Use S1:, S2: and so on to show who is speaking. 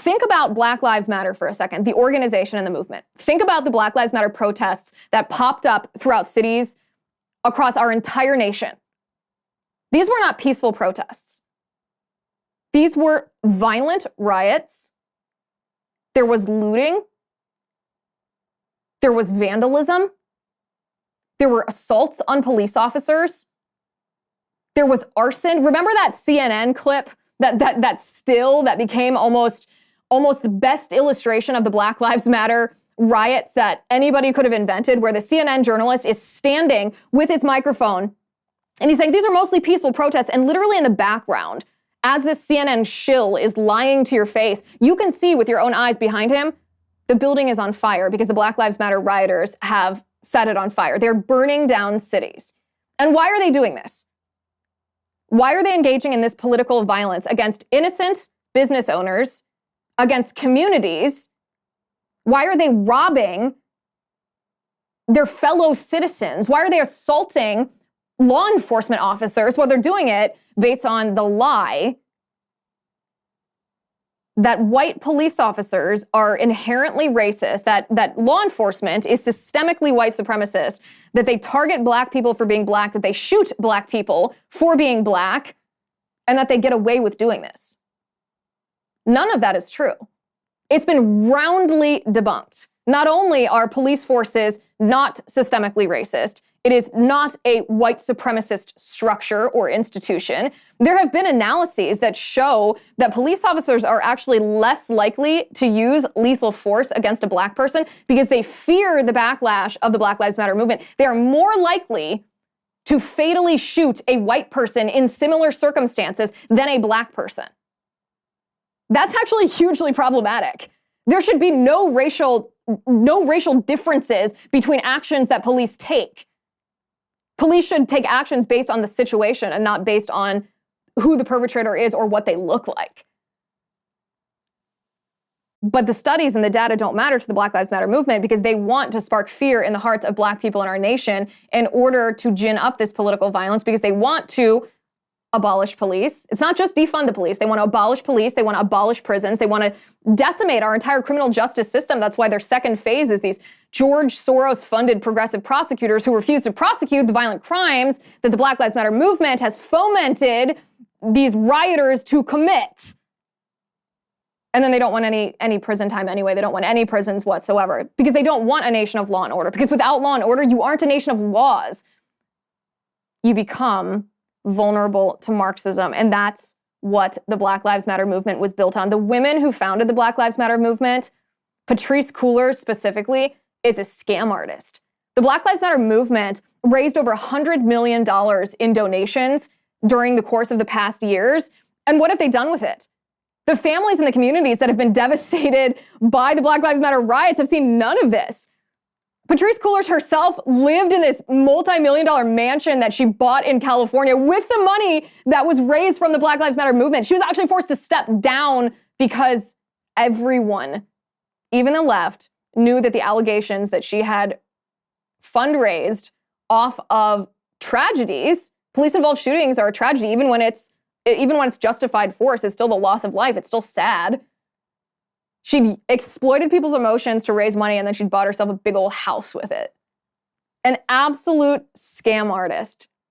S1: Think about Black Lives Matter for a second, the organization and the movement. Think about the Black Lives Matter protests that popped up throughout cities across our entire nation. These were not peaceful protests. These were violent riots. There was looting. There was vandalism. There were assaults on police officers. There was arson. Remember that CNN clip, that still that became almost the best illustration of the Black Lives Matter riots that anybody could have invented, where the CNN journalist is standing with his microphone and he's saying, these are mostly peaceful protests. And literally in the background, as this CNN shill is lying to your face, you can see with your own eyes behind him, the building is on fire because the Black Lives Matter rioters have set it on fire. They're burning down cities. And why are they doing this? Why are they engaging in this political violence against innocent business owners, against communities? Why are they robbing their fellow citizens? Why are they assaulting law enforcement officers? Well, they're doing it based on the lie that white police officers are inherently racist, that law enforcement is systemically white supremacist, that they target black people for being black, that they shoot black people for being black, and that they get away with doing this. None of that is true. It's been roundly debunked. Not only are police forces not systemically racist, it is not a white supremacist structure or institution. There have been analyses that show that police officers are actually less likely to use lethal force against a black person because they fear the backlash of the Black Lives Matter movement. They are more likely to fatally shoot a white person in similar circumstances than a black person. That's actually hugely problematic. There should be no racial differences between actions that police take. Police should take actions based on the situation and not based on who the perpetrator is or what they look like. But the studies and the data don't matter to the Black Lives Matter movement because they want to spark fear in the hearts of black people in our nation in order to gin up this political violence, because they want to abolish police. It's not just defund the police. They want to abolish police. They want to abolish prisons. They want to decimate our entire criminal justice system. That's why their second phase is these George Soros-funded progressive prosecutors who refuse to prosecute the violent crimes that the Black Lives Matter movement has fomented these rioters to commit. And then they don't want any prison time anyway. They don't want any prisons whatsoever because they don't want a nation of law and order. Because without law and order, you aren't a nation of laws. You become vulnerable to Marxism. And that's what the Black Lives Matter movement was built on. The women who founded the Black Lives Matter movement, Patrisse Cullors specifically, is a scam artist. The Black Lives Matter movement raised over $100 million in donations during the course of the past years. And what have they done with it? The families in the communities that have been devastated by the Black Lives Matter riots have seen none of this. Patrisse Cullors herself lived in this multi-million-dollar mansion that she bought in California with the money that was raised from the Black Lives Matter movement. She was actually forced to step down because everyone, even the left, knew that the allegations that she had fundraised off of tragedies, police-involved shootings are a tragedy, even when it's justified force, it's still the loss of life. It's still sad. She'd exploited people's emotions to raise money, and then she'd bought herself a big old house with it. An absolute scam artist.